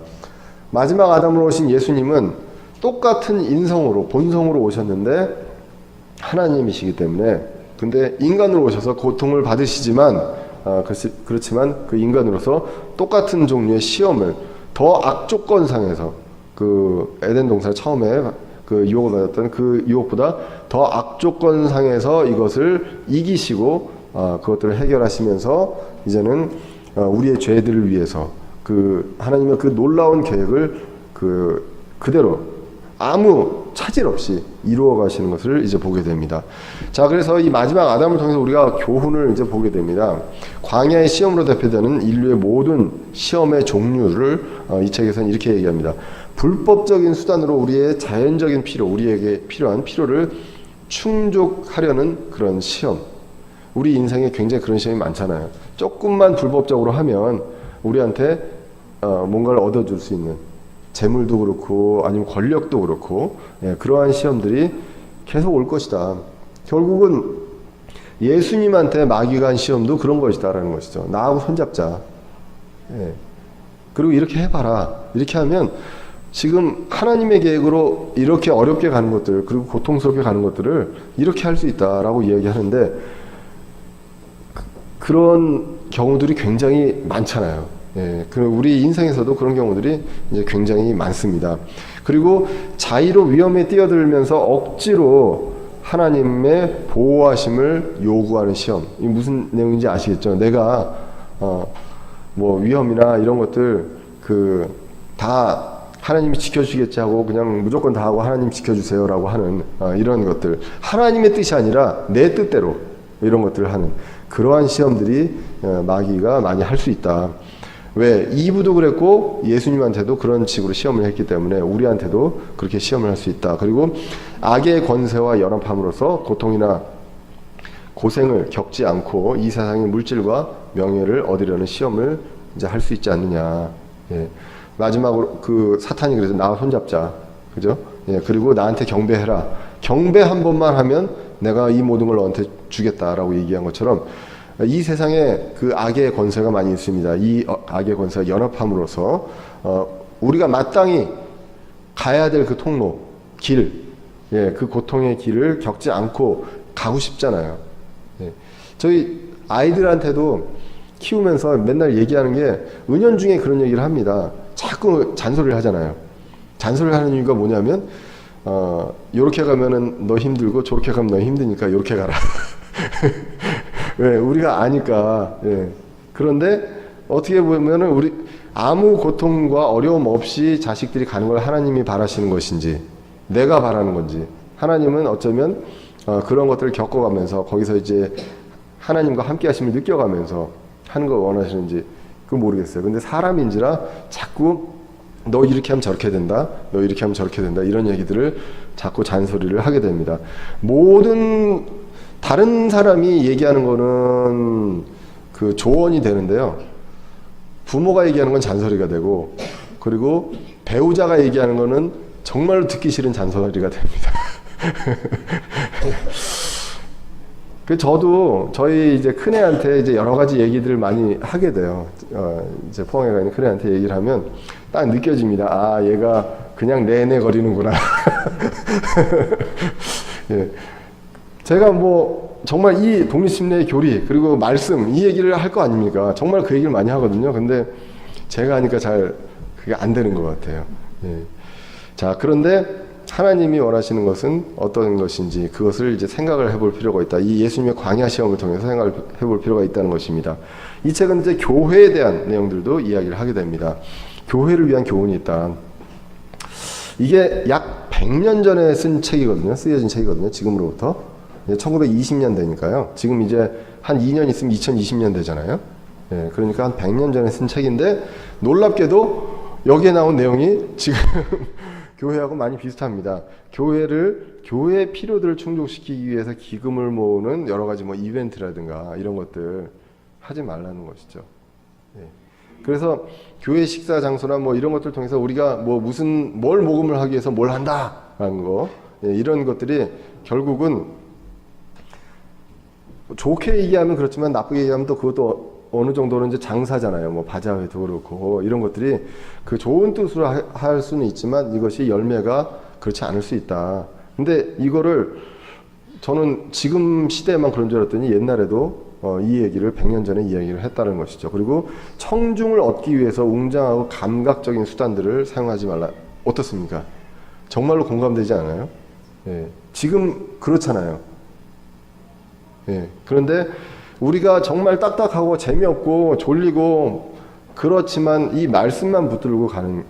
마지막 아담으로 오신 예수님은 똑같은 인성으로, 본성으로 오셨는데 하나님이시기 때문에, 근데 인간으로 오셔서 고통을 받으시지만, 그렇지만 그 인간으로서 똑같은 종류의 시험을 더 악조건상에서, 에덴 동산 처음에 유혹을 받았던 그 유혹보다 더 악조건상에서 이것을 이기시고 그것들을 해결하시면서 이제는 우리의 죄들을 위해서 하나님의 놀라운 계획을 그대로 아무 차질 없이 이루어 가시는 것을 이제 보게 됩니다. 자, 그래서 이 마지막 아담을 통해서 우리가 교훈을 이제 보게 됩니다. 광야의 시험으로 대표되는 인류의 모든 시험의 종류를 이 책에서는 이렇게 얘기합니다. 불법적인 수단으로 우리의 자연적인 필요, 우리에게 필요한 필요를 충족하려는 그런 시험. 우리 인생에 굉장히 그런 시험이 많잖아요. 조금만 불법적으로 하면 우리한테 뭔가를 얻어줄 수 있는, 재물도 그렇고 아니면 권력도 그렇고, 그러한 시험들이 계속 올 것이다. 결국은 예수님한테 마귀가 한 시험도 그런 것이다라는 것이죠. 나하고 손잡자. 그리고 이렇게 해봐라. 이렇게 하면 지금 하나님의 계획으로 이렇게 어렵게 가는 것들, 그리고 고통스럽게 가는 것들을 이렇게 할 수 있다라고 이야기하는데, 그런 경우들이 굉장히 많잖아요. 우리 인생에서도 그런 경우들이 이제 굉장히 많습니다. 그리고 자의로 위험에 뛰어들면서 억지로 하나님의 보호하심을 요구하는 시험. 이 무슨 내용인지 아시겠죠? 내가 위험이나 이런 것들 다 하나님이 지켜주겠지 하고 그냥 무조건 다 하고 하나님 지켜주세요라고 하는 이런 것들, 하나님의 뜻이 아니라 내 뜻대로 이런 것들을 하는 그러한 시험들이 마귀가 많이 할 수 있다. 왜? 이브도 그랬고 예수님한테도 그런 식으로 시험을 했기 때문에 우리한테도 그렇게 시험을 할 수 있다. 그리고 악의 권세와 연합함으로써 고통이나 고생을 겪지 않고 이 세상의 물질과 명예를 얻으려는 시험을 이제 할 수 있지 않느냐. 마지막으로 사탄이 그래서 나와 손잡자. 그죠? 그리고 나한테 경배해라. 경배 한 번만 하면 내가 이 모든 걸 너한테 주겠다라고 얘기한 것처럼 이 세상에 악의 권세가 많이 있습니다. 이 악의 권세가 연합함으로써 우리가 마땅히 가야 될 그 통로, 길, 그 고통의 길을 겪지 않고 가고 싶잖아요. 저희 아이들한테도 키우면서 맨날 얘기하는 게 은연중에 그런 얘기를 합니다. 자꾸 잔소리를 하잖아요. 잔소리를 하는 이유가 뭐냐면 요렇게 가면은 너 힘들고 저렇게 가면 너 힘드니까 요렇게 가라. 왜? 우리가 아니까. 예. 그런데 어떻게 보면은 우리 아무 고통과 어려움 없이 자식들이 가는 걸 하나님이 바라시는 것인지 내가 바라는 건지 하나님은 어쩌면 그런 것들을 겪어가면서 거기서 이제 하나님과 함께 하심을 느껴가면서 하는 걸 원하시는지 그건 모르겠어요. 근데 사람인지라 자꾸 너 이렇게 하면 저렇게 된다. 너 이렇게 하면 저렇게 된다. 이런 얘기들을 자꾸 잔소리를 하게 됩니다. 모든 다른 사람이 얘기하는 거는 그 조언이 되는데요. 부모가 얘기하는 건 잔소리가 되고 그리고 배우자가 얘기하는 거는 정말로 듣기 싫은 잔소리가 됩니다. 그 저도 저희 이제 큰애한테 이제 여러 가지 얘기들을 많이 하게 돼요. 이제 포항에 있는 큰애한테 얘기를 하면 딱 느껴집니다. 아, 얘가 그냥 내내 거리는구나. 예. 제가 뭐 정말 이 독립심리의 교리 그리고 말씀 이 얘기를 할 거 아닙니까? 정말 그 얘기를 많이 하거든요. 근데 제가 하니까 잘 그게 안 되는 것 같아요. 예. 자, 그런데 하나님이 원하시는 것은 어떤 것인지 그것을 이제 생각을 해볼 필요가 있다. 이 예수님의 광야 시험을 통해서 생각을 해볼 필요가 있다는 것입니다. 이 책은 이제 교회에 대한 내용들도 이야기를 하게 됩니다. 교회를 위한 교훈이 있다. 이게 약 100년 전에 쓴 책이거든요. 쓰여진 책이거든요. 지금으로부터 1920년대니까요. 지금 이제 한 2년 있으면 2020년 되잖아요. 예, 그러니까 한 100년 전에 쓴 책인데 놀랍게도 여기에 나온 내용이 지금 교회하고 많이 비슷합니다. 교회의 필요들을 충족시키기 위해서 기금을 모으는 여러 가지 뭐 이벤트라든가 이런 것들 하지 말라는 것이죠. 예. 그래서 교회 식사 장소나 뭐 이런 것들 통해서 우리가 뭐 뭘 모금을 하기 위해서 뭘 한다라는 거, 예, 이런 것들이 결국은 좋게 얘기하면 그렇지만 나쁘게 얘기하면 또 그것도 어느 정도는 이제 장사잖아요. 뭐 바자회도 그렇고 이런 것들이 그 좋은 뜻으로 할 수는 있지만 이것이 열매가 그렇지 않을 수 있다. 근데 이거를 저는 지금 시대에만 그런 줄 알았더니 옛날에도 이 얘기를 100년 전에 이야기를 했다는 것이죠. 그리고 청중을 얻기 위해서 웅장하고 감각적인 수단들을 사용하지 말라. 어떻습니까? 정말로 공감되지 않아요? 예. 지금 그렇잖아요. 예. 그런데 우리가 정말 딱딱하고 재미없고 졸리고 그렇지만 이 말씀만 붙들고 가는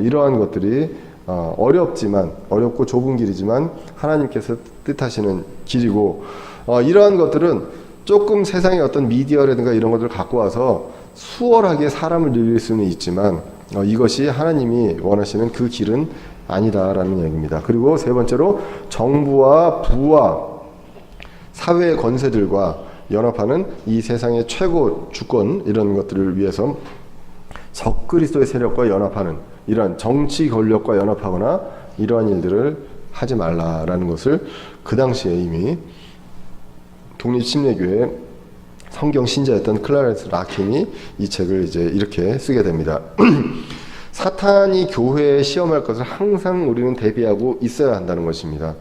이러한 것들이 어렵고 좁은 길이지만 하나님께서 뜻하시는 길이고 이러한 것들은 조금 세상의 어떤 미디어라든가 이런 것들을 갖고 와서 수월하게 사람을 늘릴 수는 있지만 이것이 하나님이 원하시는 그 길은 아니다라는 얘기입니다. 그리고 세 번째로 정부와 부와 사회의 권세들과 연합하는 이 세상의 최고 주권 이런 것들을 위해서 적그리스도의 세력과 연합하는 이러한 정치 권력과 연합하거나 이러한 일들을 하지 말라라는 것을 그 당시에 이미 독립심리교회 성경 신자였던 클라렌스 라킨이 이 책을 이제 이렇게 쓰게 됩니다. 사탄이 교회에 시험할 것을 항상 우리는 대비하고 있어야 한다는 것입니다.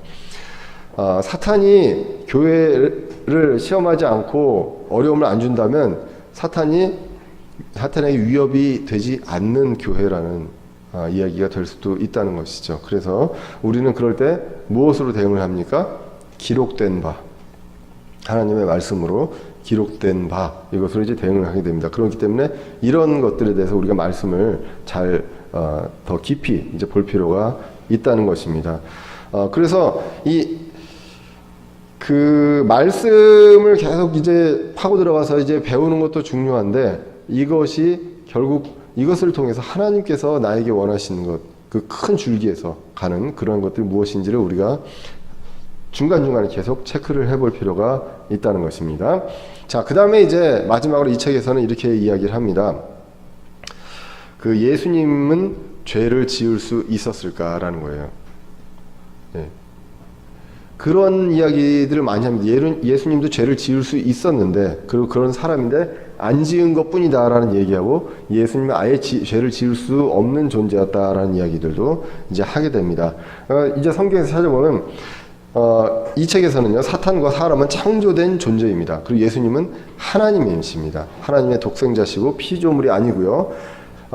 사탄이 교회를 시험하지 않고 어려움을 안 준다면 사탄에게 위협이 되지 않는 교회라는 이야기가 될 수도 있다는 것이죠. 그래서 우리는 그럴 때 무엇으로 대응을 합니까? 기록된 바, 하나님의 말씀으로 기록된 바, 이것으로 이제 대응을 하게 됩니다. 그렇기 때문에 이런 것들에 대해서 우리가 말씀을 잘 더 깊이 이제 볼 필요가 있다는 것입니다. 그래서 그 말씀을 계속 이제 파고 들어가서 이제 배우는 것도 중요한데 이것이 결국 이것을 통해서 하나님께서 나에게 원하시는 것, 그 큰 줄기에서 가는 그런 것들이 무엇인지를 우리가 중간중간에 계속 체크를 해볼 필요가 있다는 것입니다. 자, 그 다음에 이제 마지막으로 이 책에서는 이렇게 이야기를 합니다. 그 예수님은 죄를 지을 수 있었을까라는 거예요. 예. 그런 이야기들을 많이 합니다. 예수님도 죄를 지을 수 있었는데 그리고 그런 사람인데 안 지은 것뿐이다라는 얘기하고 예수님은 아예 죄를 지을 수 없는 존재였다라는 이야기들도 이제 하게 됩니다. 이제 성경에서 찾아보면 이 책에서는요, 사탄과 사람은 창조된 존재입니다. 그리고 예수님은 하나님이십니다. 하나님의 독생자시고 피조물이 아니고요.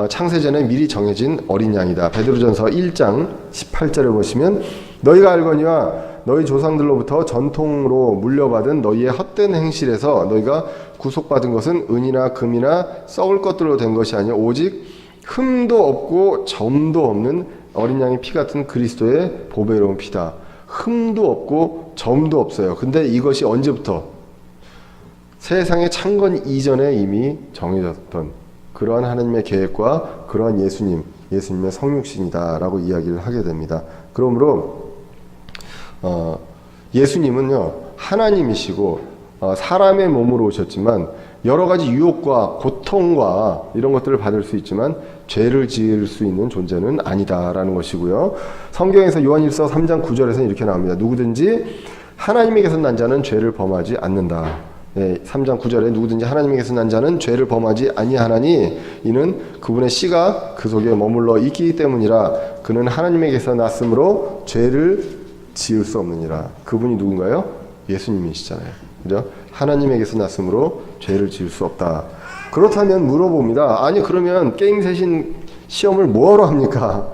창세전에 미리 정해진 어린 양이다. 베드로전서 1장 18절에 보시면 너희가 알거니와 너희 조상들로부터 전통으로 물려받은 너희의 헛된 행실에서 너희가 구속받은 것은 은이나 금이나 썩을 것들로 된 것이 아니라 오직 흠도 없고 점도 없는 어린 양의 피 같은 그리스도의 보배로운 피다. 흠도 없고 점도 없어요. 근데 이것이 언제부터? 세상의 창건 이전에 이미 정해졌던 그러한 하나님의 계획과 그러한 예수님의 성육신이다라고 이야기를 하게 됩니다. 그러므로 예수님은요, 하나님이시고 사람의 몸으로 오셨지만 여러 가지 유혹과 고통과 이런 것들을 받을 수 있지만 죄를 지을 수 있는 존재는 아니다라는 것이고요. 성경에서 요한일서 3장 9절에서 이렇게 나옵니다. 누구든지 하나님에게서 난 자는 죄를 범하지 않는다. 네, 3장 9절에 누구든지 하나님에게서 난 자는 죄를 범하지 아니하나니 이는 그분의 씨가 그 속에 머물러 있기 때문이라. 그는 하나님에게서 났으므로 죄를 지을 수 없느니라. 그분이 누군가요? 예수님이시잖아요. 그죠? 하나님에게서 났으므로 죄를 지을 수 없다. 그렇다면 물어봅니다. 아니 그러면 깽새신 시험을 뭐하러 합니까?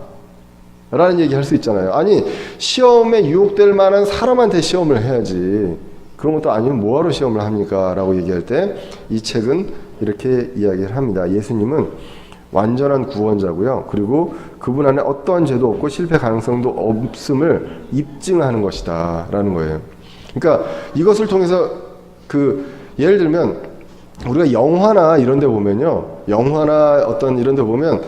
라는 얘기 할 수 있잖아요. 아니 시험에 유혹될 만한 사람한테 시험을 해야지. 그런 것도 아니면 뭐하러 시험을 합니까? 라고 얘기할 때 이 책은 이렇게 이야기를 합니다. 예수님은 완전한 구원자고요. 그리고 그분 안에 어떠한 죄도 없고 실패 가능성도 없음을 입증하는 것이다 라는 거예요. 그러니까 이것을 통해서 예를 들면 우리가 영화나 이런 데 보면요, 영화나 어떤 이런 데 보면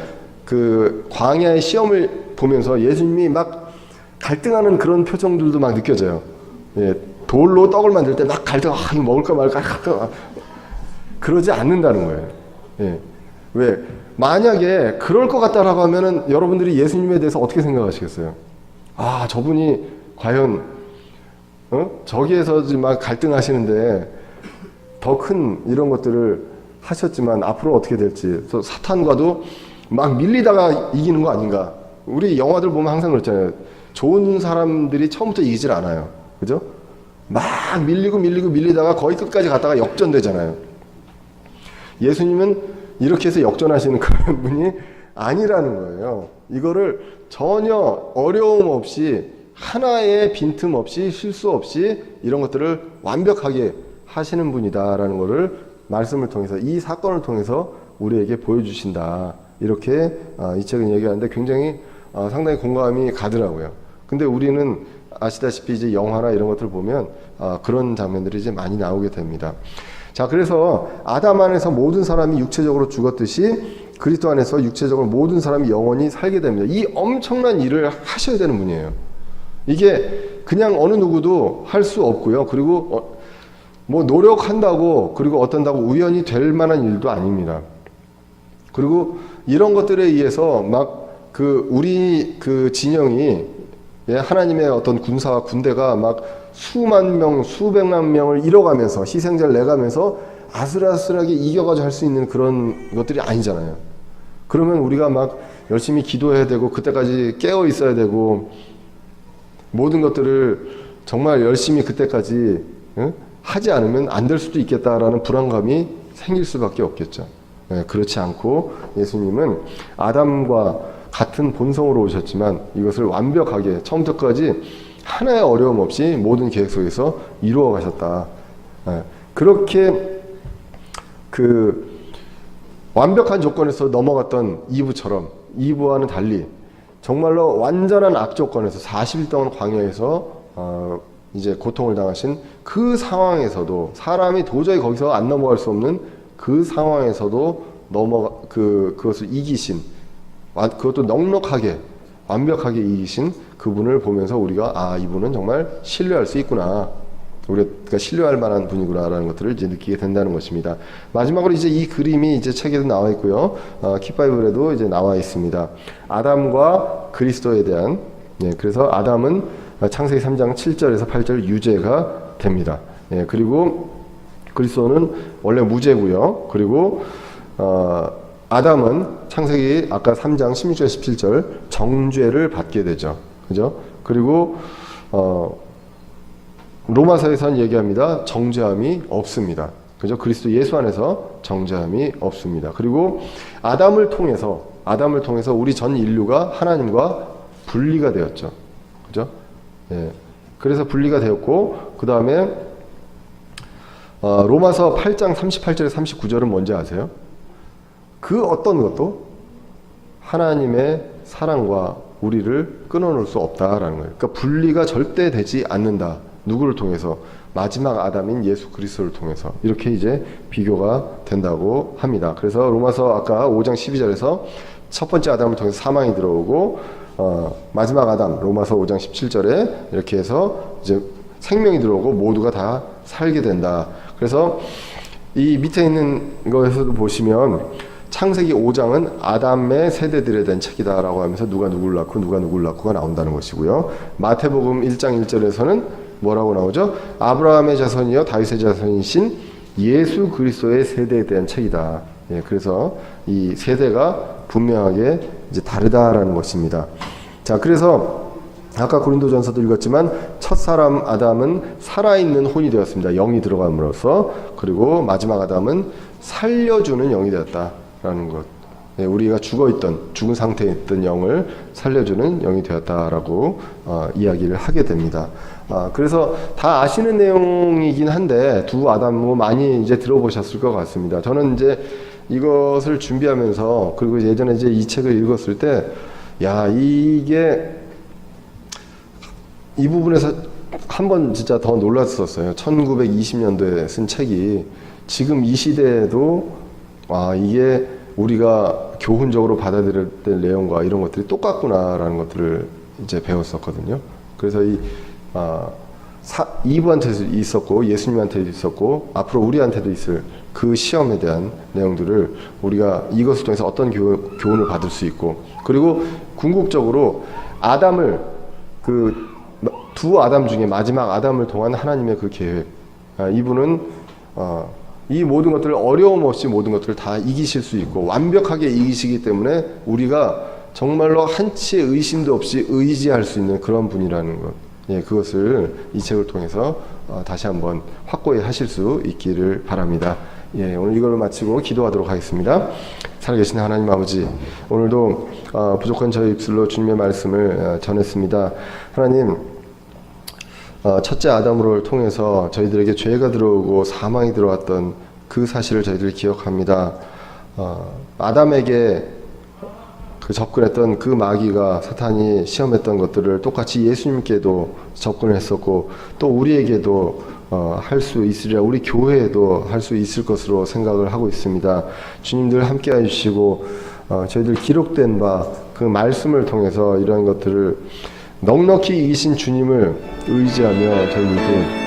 광야의 시험을 보면서 예수님이 막 갈등하는 그런 표정들도 막 느껴져요. 예, 돌로 떡을 만들 때 막 갈등, 이거 먹을까 말까 그러지 않는다는 거예요. 예. 왜? 만약에 그럴 것 같다라고 하면은 여러분들이 예수님에 대해서 어떻게 생각하시겠어요? 저분이 과연 저기에서 막 갈등하시는데 더 큰 이런 것들을 하셨지만 앞으로 어떻게 될지, 사탄과도 막 밀리다가 이기는 거 아닌가? 우리 영화들 보면 항상 그렇잖아요. 좋은 사람들이 처음부터 이기질 않아요. 그죠? 막 밀리다가 거의 끝까지 갔다가 역전되잖아요. 예수님은 이렇게 해서 역전하시는 그런 분이 아니라는 거예요. 이거를 전혀 어려움 없이 하나의 빈틈 없이 실수 없이 이런 것들을 완벽하게 하시는 분이다라는 것을 말씀을 통해서, 이 사건을 통해서 우리에게 보여주신다. 이렇게 이 책은 얘기하는데 굉장히 상당히 공감이 가더라고요. 근데 우리는 아시다시피 이제 영화나 이런 것들을 보면 그런 장면들이 이제 많이 나오게 됩니다. 자, 그래서 아담 안에서 모든 사람이 육체적으로 죽었듯이 그리스도 안에서 육체적으로 모든 사람이 영원히 살게 됩니다. 이 엄청난 일을 하셔야 되는 분이에요. 이게 그냥 어느 누구도 할 수 없고요. 그리고 뭐 노력한다고 그리고 어떤다고 우연히 될 만한 일도 아닙니다. 그리고 이런 것들에 의해서 막 우리 진영이, 하나님의 어떤 군사와 군대가 막 수만 명, 수백만 명을 잃어가면서 희생자를 내가면서 아슬아슬하게 이겨가지고 할 수 있는 그런 것들이 아니잖아요. 그러면 우리가 막 열심히 기도해야 되고 그때까지 깨어 있어야 되고 모든 것들을 정말 열심히 그때까지 하지 않으면 안 될 수도 있겠다라는 불안감이 생길 수밖에 없겠죠. 그렇지 않고 예수님은 아담과 같은 본성으로 오셨지만 이것을 완벽하게 처음부터 끝까지 하나의 어려움 없이 모든 계획 속에서 이루어 가셨다. 그렇게 완벽한 조건에서 넘어갔던 이브처럼, 이브와는 달리 정말로 완전한 악조건에서 40일 동안 광야에서 이제 고통을 당하신 그 상황에서도, 사람이 도저히 거기서 안 넘어갈 수 없는 그 상황에서도 그것을 이기신, 그것도 넉넉하게 완벽하게 이기신 그분을 보면서 우리가 이분은 정말 신뢰할 수 있구나, 우리가 신뢰할 만한 분이구나라는 것들을 이제 느끼게 된다는 것입니다. 마지막으로 이제 이 그림이 이제 책에도 나와 있고요, kit바이블에도 이제 나와 있습니다. 아담과 그리스도에 대한, 그래서 아담은 창세기 3장 7절에서 8절 유죄가 됩니다. 그리고 그리스도는 원래 무죄고요. 그리고 아담은 창세기 아까 3장 16절 17절 정죄를 받게 되죠. 그죠? 그리고 로마서에서는 얘기합니다. 정죄함이 없습니다. 그죠? 그리스도 예수 안에서 정죄함이 없습니다. 그리고 아담을 통해서 우리 전 인류가 하나님과 분리가 되었죠. 그죠? 예. 그래서 분리가 되었고, 그 다음에 로마서 8장 38절에 39절은 뭔지 아세요? 그 어떤 것도 하나님의 사랑과 우리를 끊어놓을 수 없다라는 거예요. 그러니까 분리가 절대 되지 않는다. 누구를 통해서? 마지막 아담인 예수 그리스도를 통해서. 이렇게 이제 비교가 된다고 합니다. 그래서 로마서 아까 5장 12절에서 첫 번째 아담을 통해서 사망이 들어오고, 마지막 아담 로마서 5장 17절에 이렇게 해서 이제 생명이 들어오고 모두가 다 살게 된다. 그래서 이 밑에 있는 거에서도 보시면 창세기 5장은 아담의 세대들에 대한 책이다라고 하면서 누가 누구를 낳고가 나온다는 것이고요. 마태복음 1장 1절에서는 뭐라고 나오죠? 아브라함의 자손이요 다윗의 자손이신 예수 그리스도의 세대에 대한 책이다. 예, 그래서 이 세대가 분명하게 이제 다르다라는 것입니다. 자, 그래서 아까 고린도전서도 읽었지만 첫 사람 아담은 살아있는 혼이 되었습니다. 영이 들어감으로써. 그리고 마지막 아담은 살려주는 영이 되었다라는 것. 예, 우리가 죽은 상태에 있던 영을 살려주는 영이 되었다라고 이야기를 하게 됩니다. 그래서 다 아시는 내용이긴 한데 두 아담 뭐 많이 이제 들어보셨을 것 같습니다. 저는 이제 이것을 준비하면서 그리고 예전에 이제 이 책을 읽었을 때, 야, 이게 이 부분에서 한 번 진짜 더 놀랐었어요. 1920년도에 쓴 책이 지금 이 시대에도 이게 우리가 교훈적으로 받아들여야 될 내용과 이런 것들이 똑같구나라는 것들을 이제 배웠었거든요. 그래서 이브한테도 있었고 예수님한테도 있었고 앞으로 우리한테도 있을 그 시험에 대한 내용들을 우리가 이것을 통해서 어떤 교훈을 받을 수 있고, 그리고 궁극적으로 아담을 그 두 아담 중에 마지막 아담을 통한 하나님의 그 계획, 이분은 이 모든 것들을 어려움 없이 모든 것들을 다 이기실 수 있고 완벽하게 이기시기 때문에 우리가 정말로 한치의 의심도 없이 의지할 수 있는 그런 분이라는 것. 예, 그것을 이 책을 통해서 다시 한번 확고히 하실 수 있기를 바랍니다. 예, 오늘 이걸로 마치고 기도하도록 하겠습니다. 살아계신 하나님 아버지, 오늘도 부족한 저희 입술로 주님의 말씀을 전했습니다. 하나님, 첫째 아담으로를 통해서 저희들에게 죄가 들어오고 사망이 들어왔던 그 사실을 저희들이 기억합니다. 아담에게 그 접근했던 그 마귀가 사탄이 시험했던 것들을 똑같이 예수님께도 접근을 했었고 또 우리에게도 할 수 있으리라, 우리 교회에도 할 수 있을 것으로 생각을 하고 있습니다. 주님들 함께 해주시고 저희들 기록된 바 그 말씀을 통해서 이러한 것들을 넉넉히 이기신 주님을 의지하며 저희들도